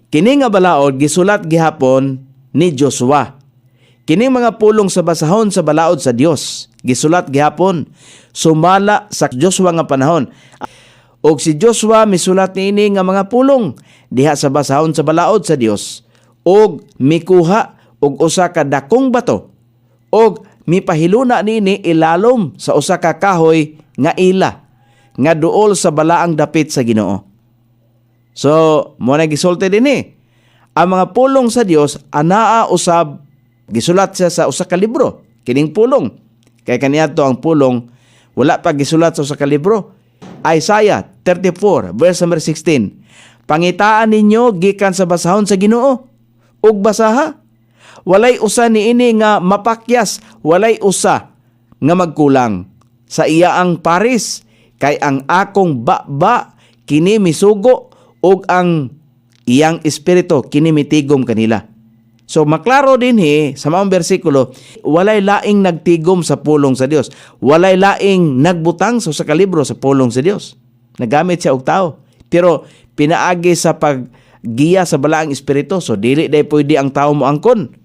Kini nga balaod gisulat gihapon ni Joshua. Kini mga pulong sa basahon sa balaod sa Dios gisulat gihapon sumala sa Joshua nga panahon. Og si Joshua misulat niini nga mga pulong diha sa basahon sa balaod sa Dios og mikuha og usa ka dakong bato og mipahiluna nini ilalom sa usa ka kahoy nga ila nga duol sa balaang dapit sa Ginoo. So, mo na gisulti dinhi. Ang mga pulong sa Dios anaa usab gisulat siya sa usa ka libro, kining pulong. Kay kaniadto ang pulong wala pa gisulat sa usa ka libro. Isaiah 34 verse number 16. Pangitaan ninyo gikan sa basahon sa Ginoo ug basaha. Walay usa niini nga mapakyas, walay usa nga magkulang sa iya ang paris kay ang akong baba kini misugo ug ang iyang espiritu kini mitigom kanila. So maklaro din sa maong bersikulo, walay laing nagtigom sa pulong sa Dios. Walay laing nagbutang sa usa ka libro sa pulong sa Dios. Nagamit siya og tao. Pero pinaagi sa paggiya sa balaang espiritu. So dili day pwede ang tao mo angkon